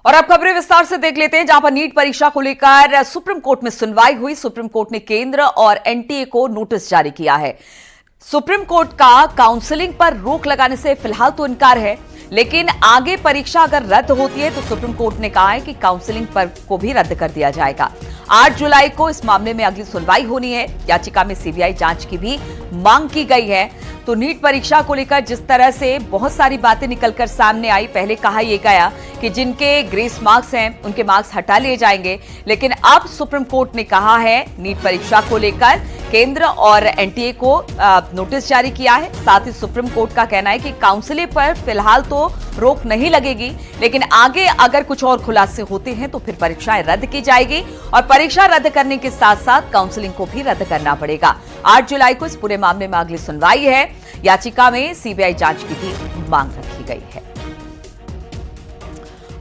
और अब खबरें विस्तार से देख लेते हैं, जहां पर नीट परीक्षा को लेकर सुप्रीम कोर्ट में सुनवाई हुई। सुप्रीम कोर्ट ने केंद्र और एनटीए को नोटिस जारी किया है। सुप्रीम कोर्ट का काउंसलिंग पर रोक लगाने से फिलहाल तो इनकार है, लेकिन आगे परीक्षा अगर रद्द होती है तो सुप्रीम कोर्ट ने कहा है कि काउंसलिंग पर को भी रद्द कर दिया जाएगा। 8 जुलाई को इस मामले में अगली सुनवाई होनी है। याचिका में सीबीआई जांच की भी मांग की गई है। तो नीट परीक्षा को लेकर जिस तरह से बहुत सारी बातें निकलकर सामने आई, पहले कहा यह गया कि जिनके ग्रेस मार्क्स हैं उनके मार्क्स हटा लिए जाएंगे, लेकिन अब सुप्रीम कोर्ट ने कहा है नीट परीक्षा को लेकर केंद्र और एनटीए को नोटिस जारी किया है। साथ ही सुप्रीम कोर्ट का कहना है कि काउंसलिंग पर फिलहाल तो रोक नहीं लगेगी, लेकिन आगे अगर कुछ और खुलासे होते हैं तो फिर परीक्षाएं रद्द की जाएगी और परीक्षा रद्द करने के साथ साथ काउंसलिंग को भी रद्द करना पड़ेगा। 8 जुलाई को इस पूरे मामले में अगली सुनवाई है। याचिका में सीबीआई जांच की भी मांग रखी गई है।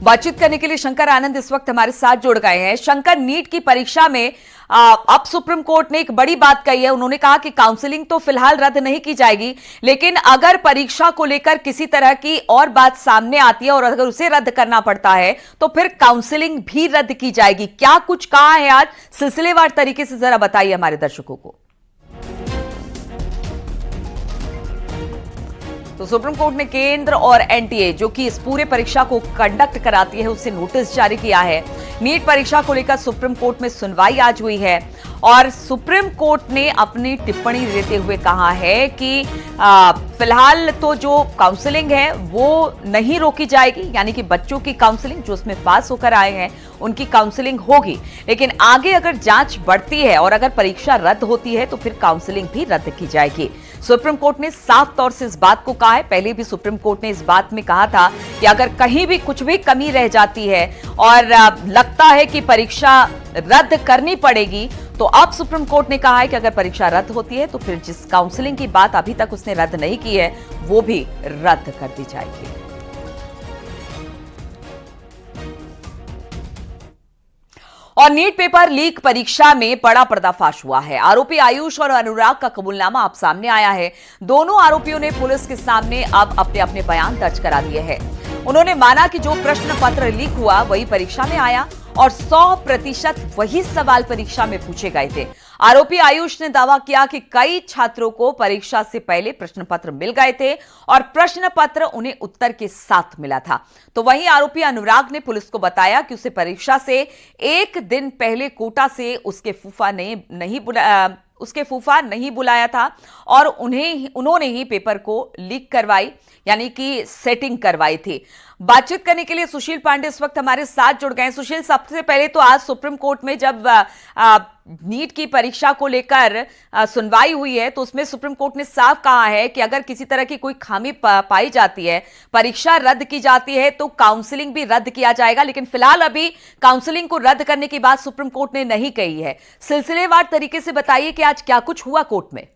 बातचीत करने के लिए शंकर आनंद इस वक्त हमारे साथ जुड़ गए हैं। शंकर, नीट की परीक्षा में अब सुप्रीम कोर्ट ने एक बड़ी बात कही है। उन्होंने कहा कि काउंसलिंग तो फिलहाल रद्द नहीं की जाएगी, लेकिन अगर परीक्षा को लेकर किसी तरह की और बात सामने आती है और अगर उसे रद्द करना पड़ता है तो फिर काउंसलिंग भी रद्द की जाएगी। क्या कुछ कहा है आज, सिलसिलेवार तरीके से जरा बताइए हमारे दर्शकों को। तो सुप्रीम कोर्ट ने केंद्र और एनटीए, जो कि इस पूरे परीक्षा को कंडक्ट कराती है, उससे नोटिस जारी किया है। नीट परीक्षा को लेकर सुप्रीम कोर्ट में सुनवाई आज हुई है और सुप्रीम कोर्ट ने अपनी टिप्पणी देते हुए कहा है कि फिलहाल तो जो काउंसलिंग है वो नहीं रोकी जाएगी, यानी कि बच्चों की काउंसलिंग जो उसमें पास होकर आए हैं उनकी काउंसलिंग होगी, लेकिन आगे अगर जांच बढ़ती है और अगर परीक्षा रद्द होती है तो फिर काउंसलिंग भी रद्द की जाएगी। सुप्रीम कोर्ट ने साफ तौर से इस बात को कहा है। पहले भी सुप्रीम कोर्ट ने इस बात में कहा था कि अगर कहीं भी कुछ भी कमी रह जाती है और लगता है कि परीक्षा रद्द करनी पड़ेगी, तो अब सुप्रीम कोर्ट ने कहा है कि अगर परीक्षा रद्द होती है तो फिर जिस काउंसलिंग की बात अभी तक उसने रद्द नहीं की है वो भी रद्द कर दी जाएगी। और नीट पेपर लीक परीक्षा में बड़ा पर्दाफाश हुआ है। आरोपी आयुष और अनुराग का कबूलनामा अब सामने आया है। दोनों आरोपियों ने पुलिस के सामने अब अपने अपने बयान दर्ज करा दिए हैं। उन्होंने माना कि जो प्रश्न पत्र लीक हुआ वही परीक्षा में आया और 100% वही सवाल परीक्षा में पूछे गए थे। आरोपी आयुष ने दावा किया कि कई छात्रों को परीक्षा से पहले प्रश्न पत्र मिल गए थे और प्रश्न पत्र उन्हें उत्तर के साथ मिला था। तो वहीं आरोपी अनुराग ने पुलिस को बताया कि उसे परीक्षा से एक दिन पहले कोटा से उसके फूफा नहीं बुलाया था और उन्होंने ही पेपर को लीक करवाई, यानी कि सेटिंग करवाई थी। बातचीत करने के लिए सुशील पांडे इस वक्त हमारे साथ जुड़ गए हैं। सुशील, सबसे पहले तो आज सुप्रीम कोर्ट में जब नीट की परीक्षा को लेकर सुनवाई हुई है तो उसमें सुप्रीम कोर्ट ने साफ कहा है कि अगर किसी तरह की कोई खामी पाई जाती है, परीक्षा रद्द की जाती है तो काउंसलिंग भी रद्द किया जाएगा, लेकिन फिलहाल अभी काउंसलिंग को रद्द करने की बात सुप्रीम कोर्ट ने नहीं कही है। सिलसिलेवार तरीके से बताइए कि आज क्या कुछ हुआ कोर्ट में।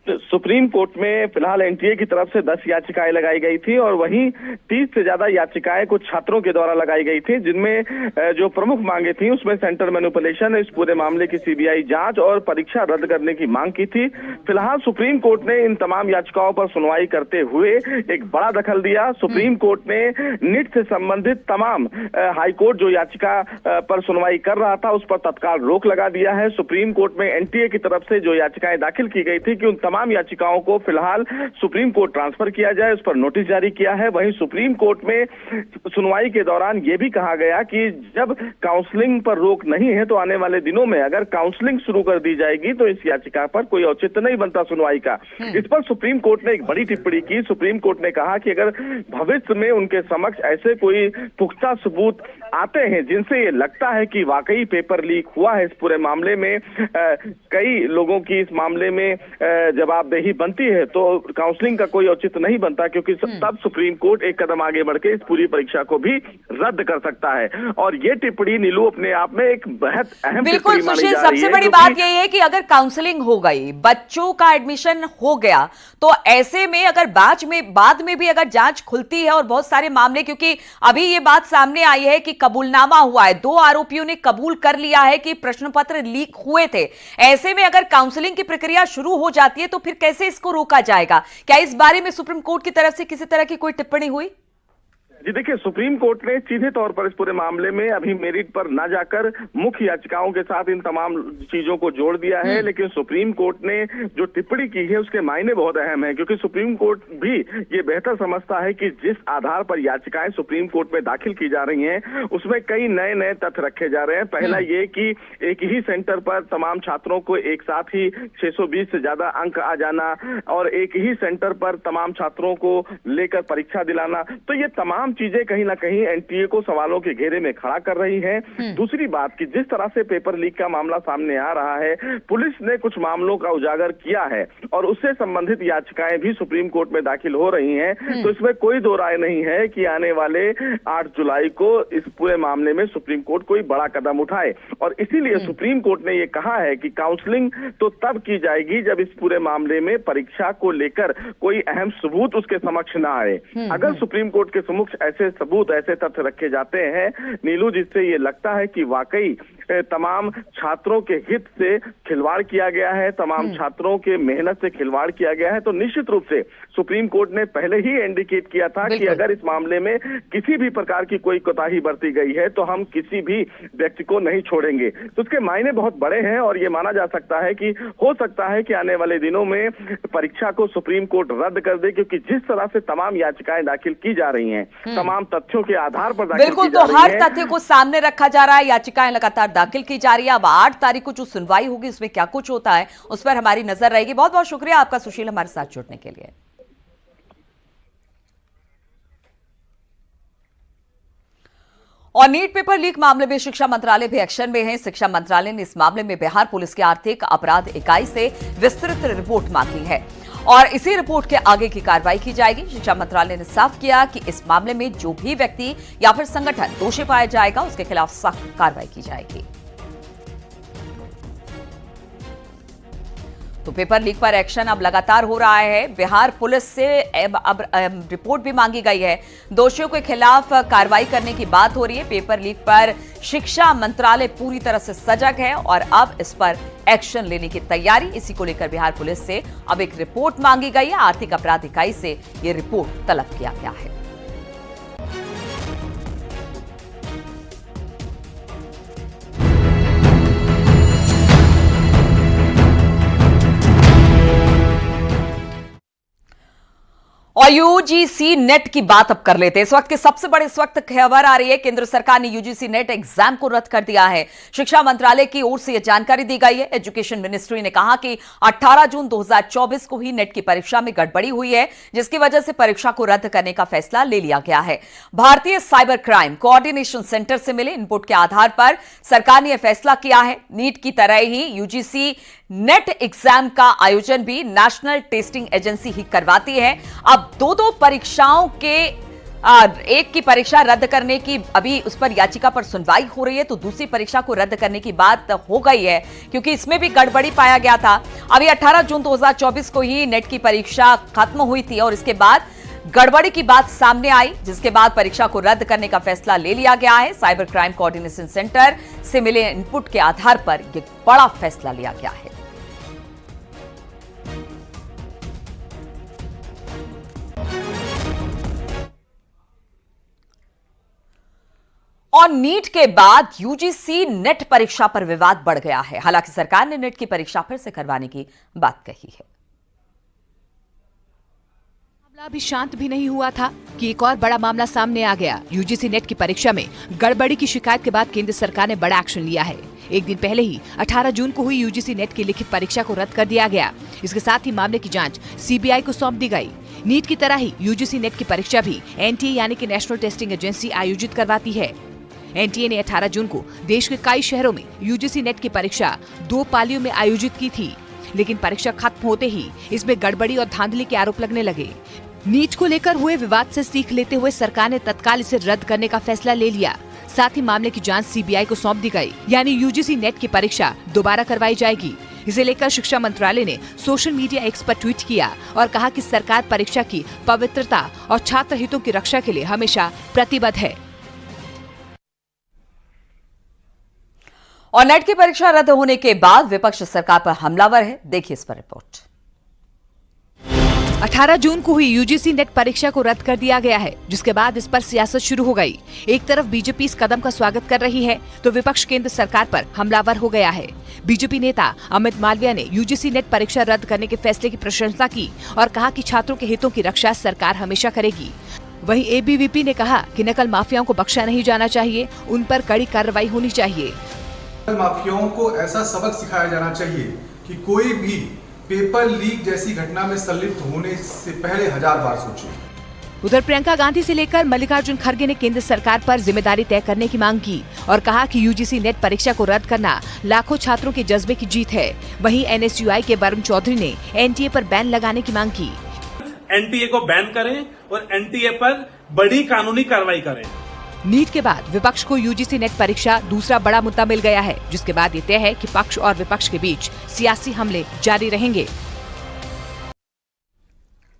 सुप्रीम कोर्ट में फिलहाल एनटीए की तरफ से 10 याचिकाएं लगाई गई थी और वहीं 30 से ज्यादा याचिकाएं कुछ छात्रों के द्वारा लगाई गई थी, जिनमें जो प्रमुख मांगे थी उसमें सेंटर मैनिपुलेशन, इस पूरे मामले की सीबीआई जांच और परीक्षा रद्द करने की मांग की थी। फिलहाल सुप्रीम कोर्ट ने इन तमाम याचिकाओं पर सुनवाई करते हुए एक बड़ा दखल दिया। सुप्रीम कोर्ट ने नीट से संबंधित तमाम हाईकोर्ट जो याचिका पर सुनवाई कर रहा था उस पर तत्काल रोक लगा दिया है। सुप्रीम कोर्ट में एनटीए की तरफ से जो याचिकाएं दाखिल की गई थी कि उन तमाम याचिकाओं को फिलहाल सुप्रीम कोर्ट ट्रांसफर किया जाए, उस पर नोटिस जारी किया है। वहीं सुप्रीम कोर्ट में सुनवाई के दौरान यह भी कहा गया कि जब काउंसलिंग पर रोक नहीं है तो आने वाले दिनों में अगर काउंसलिंग शुरू कर दी जाएगी तो इस याचिका पर कोई औचित्य नहीं बनता सुनवाई का। इस पर सुप्रीम कोर्ट ने एक बड़ी टिप्पणी की। सुप्रीम कोर्ट ने कहा कि अगर भविष्य में उनके समक्ष ऐसे कोई पुख्ता सबूत आते हैं जिनसे ये लगता है कि वाकई पेपर लीक हुआ है, इस पूरे मामले में कई लोगों की इस मामले में जवाबदेही बनती है, तो काउंसलिंग का कोई औचित्य नहीं बनता, क्योंकि तब सुप्रीम कोर्ट एक कदम आगे बढ़ के इस पूरी परीक्षा को भी रद्द कर सकता है। और ये टिप्पणी नीलू अपने आप में एक बेहद अहम बिल्कुल सुशील, सबसे बड़ी बात यही है कि अगर काउंसलिंग हो गई, बच्चों का एडमिशन हो गया, तो ऐसे में अगर बाद में भी अगर जांच खुलती है और बहुत सारे मामले, क्योंकि अभी ये बात सामने आई है कि कबूलनामा हुआ है, 2 आरोपियों ने कबूल कर लिया है कि प्रश्न पत्र लीक हुए थे। ऐसे में अगर काउंसलिंग की प्रक्रिया शुरू हो जाती है तो फिर कैसे इसको रोका जाएगा? क्या इस बारे में सुप्रीम कोर्ट की तरफ से किसी तरह की कोई टिप्पणी हुई? जी देखिए, सुप्रीम कोर्ट ने सीधे तौर पर इस पूरे मामले में अभी मेरिट पर ना जाकर मुख्य याचिकाओं के साथ इन तमाम चीजों को जोड़ दिया है, लेकिन सुप्रीम कोर्ट ने जो टिप्पणी की है उसके मायने बहुत अहम है, क्योंकि सुप्रीम कोर्ट भी ये बेहतर समझता है कि जिस आधार पर याचिकाएं सुप्रीम कोर्ट में दाखिल की जा रही हैं उसमें कई नए नए तथ्य रखे जा रहे हैं। पहला ये कि एक ही सेंटर पर तमाम छात्रों को एक साथ ही 620 से ज्यादा अंक आ जाना और एक ही सेंटर पर तमाम छात्रों को लेकर परीक्षा दिलाना, तो ये तमाम चीजें कहीं ना कहीं एनटीए को सवालों के घेरे में खड़ा कर रही हैं। दूसरी बात कि जिस तरह से पेपर लीक का मामला सामने आ रहा है, पुलिस ने कुछ मामलों का उजागर किया है और उससे संबंधित याचिकाएं भी सुप्रीम कोर्ट में दाखिल हो रही हैं, तो इसमें कोई दो राय नहीं है कि आने वाले 8 जुलाई को इस पूरे मामले में सुप्रीम कोर्ट कोई बड़ा कदम उठाए। और इसीलिए सुप्रीम कोर्ट ने यह कहा है कि काउंसलिंग तो तब की जाएगी जब इस पूरे मामले में परीक्षा को लेकर कोई अहम सबूत उसके समक्ष ना आए। अगर सुप्रीम कोर्ट के समक्ष ऐसे सबूत, ऐसे तथ्य रखे जाते हैं नीलू, जिससे ये लगता है कि वाकई तमाम छात्रों के हित से खिलवाड़ किया गया है, तमाम छात्रों के मेहनत से खिलवाड़ किया गया है, तो निश्चित रूप से सुप्रीम कोर्ट ने पहले ही इंडिकेट किया था कि अगर इस मामले में किसी भी प्रकार की कोई कोताही बरती गई है तो हम किसी भी व्यक्ति को नहीं छोड़ेंगे। तो उसके मायने बहुत बड़े हैं और ये माना जा सकता है कि हो सकता है कि आने वाले दिनों में परीक्षा को सुप्रीम कोर्ट रद्द कर दे, क्योंकि जिस तरह से तमाम याचिकाएं दाखिल की जा रही हैं, तमाम तथ्यों के आधार पर दाखिल बिल्कुल, की जा तो रही हर हैं। तथ्य को सामने रखा जा रहा है, याचिकाएं लगातार दाखिल की जा रही है। अब 8 तारीख को जो सुनवाई होगी उसमें क्या कुछ होता है उस पर हमारी नजर रहेगी। बहुत बहुत शुक्रिया आपका सुशील हमारे साथ जुड़ने के लिए। और नीट पेपर लीक मामले में शिक्षा मंत्रालय भी एक्शन में है। शिक्षा मंत्रालय ने इस मामले में बिहार पुलिस की आर्थिक अपराध इकाई से विस्तृत रिपोर्ट मांगी है और इसी रिपोर्ट के आगे की कार्रवाई की जाएगी। शिक्षा मंत्रालय ने साफ किया कि इस मामले में जो भी व्यक्ति या फिर संगठन दोषी पाया जाएगा उसके खिलाफ सख्त कार्रवाई की जाएगी। तो पेपर लीक पर एक्शन अब लगातार हो रहा है। बिहार पुलिस से अब रिपोर्ट भी मांगी गई है। दोषियों के खिलाफ कार्रवाई करने की बात हो रही है। पेपर लीक पर शिक्षा मंत्रालय पूरी तरह से सजग है और अब इस पर एक्शन लेने की तैयारी। इसी को लेकर बिहार पुलिस से अब एक रिपोर्ट मांगी गई है। आर्थिक अपराध इकाई से यह रिपोर्ट तलब किया गया है। और यूजीसी नेट की बात अब कर लेते हैं। इस वक्त की सबसे बड़ी इस वक्त खबर आ रही है, केंद्र सरकार ने यूजीसी नेट एग्जाम को रद्द कर दिया है। शिक्षा मंत्रालय की ओर से यह जानकारी दी गई है। एजुकेशन मिनिस्ट्री ने कहा कि 18 जून 2024 को ही नेट की परीक्षा में गड़बड़ी हुई है, जिसकी वजह से परीक्षा को रद्द करने का फैसला ले लिया गया है। भारतीय साइबर क्राइम कोऑर्डिनेशन सेंटर से मिले इनपुट के आधार पर सरकार ने यह फैसला किया है। नीट की तरह ही यूजीसी नेट एग्जाम का आयोजन भी नेशनल टेस्टिंग एजेंसी ही करवाती है। अब दो परीक्षाओं के एक की परीक्षा रद्द करने की अभी उस पर याचिका पर सुनवाई हो रही है, तो दूसरी परीक्षा को रद्द करने की बात हो गई है, क्योंकि इसमें भी गड़बड़ी पाया गया था। अभी 18 जून 2024 को ही नेट की परीक्षा खत्म हुई थी और इसके बाद गड़बड़ी की बात सामने आई, जिसके बाद परीक्षा को रद्द करने का फैसला ले लिया गया है। साइबर क्राइम कोऑर्डिनेशन सेंटर से मिले इनपुट के आधार पर यह बड़ा फैसला लिया गया है। और नीट के बाद यूजीसी नेट परीक्षा पर विवाद बढ़ गया है। हालांकि सरकार ने नेट की परीक्षा फिर से करवाने की बात कही है। मामला अभी शांत भी नहीं हुआ था कि एक और बड़ा मामला सामने आ गया। यूजीसी नेट की परीक्षा में गड़बड़ी की शिकायत के बाद केंद्र सरकार ने बड़ा एक्शन लिया है। एक दिन पहले ही 18 जून को हुई यूजीसी नेट की लिखित परीक्षा को रद्द कर दिया गया। इसके साथ ही मामले की जांच सीबीआई को सौंप दी गई। नीट की तरह ही यूजीसी नेट की परीक्षा भी एनटीए यानी कि नेशनल टेस्टिंग एजेंसी आयोजित करवाती है। एनटीए ने 18 जून को देश के कई शहरों में यूजीसी नेट की परीक्षा 2 पालियों में आयोजित की थी, लेकिन परीक्षा खत्म होते ही इसमें गड़बड़ी और धांधली के आरोप लगने लगे। नीट को लेकर हुए विवाद से सीख लेते हुए सरकार ने तत्काल इसे रद्द करने का फैसला ले लिया। साथ ही मामले की जांच सीबीआई को सौंप दी गई, यानी यूजीसी नेट की परीक्षा दोबारा करवाई जाएगी। इसे लेकर शिक्षा मंत्रालय ने सोशल मीडिया एक्स पर ट्वीट किया और कहा कि सरकार परीक्षा की पवित्रता और छात्र हितों की रक्षा के लिए हमेशा प्रतिबद्ध है। और नेट की परीक्षा रद्द होने के बाद विपक्ष सरकार पर हमलावर है। देखिए इस पर रिपोर्ट। 18 जून को हुई यूजीसी नेट परीक्षा को रद्द कर दिया गया है, जिसके बाद इस पर सियासत शुरू हो गई। एक तरफ बीजेपी इस कदम का स्वागत कर रही है, तो विपक्ष केंद्र सरकार पर हमलावर हो गया है। बीजेपी नेता अमित मालवीय ने यूजीसी नेट परीक्षा रद्द करने के फैसले की प्रशंसा की और कहा कि छात्रों के हितों की रक्षा सरकार हमेशा करेगी। वहीं एबीवीपी ने कहा कि नकल माफियाओं को बख्शा नहीं जाना चाहिए, उन पर कड़ी कार्रवाई होनी चाहिए। नकल माफियाओं को ऐसा सबक सिखाया जाना चाहिए कि कोई भी पेपर लीक जैसी घटना में संलिप्त होने से पहले 1000 बार सोचें। उधर प्रियंका गांधी से लेकर मल्लिकार्जुन खड़गे ने केंद्र सरकार पर जिम्मेदारी तय करने की मांग की और कहा कि यूजीसी नेट परीक्षा को रद्द करना लाखों छात्रों के जज्बे की जीत है। वहीं एनएसयूआई के वरुण चौधरी ने एनटीए पर बैन लगाने की मांग की। एनटीए को बैन करें और एनटीए पर बड़ी कानूनी कार्रवाई करें। नीट के बाद विपक्ष को यूजीसी नेट परीक्षा दूसरा बड़ा मुद्दा मिल गया है, जिसके बाद ये तय है कि पक्ष और विपक्ष के बीच सियासी हमले जारी रहेंगे।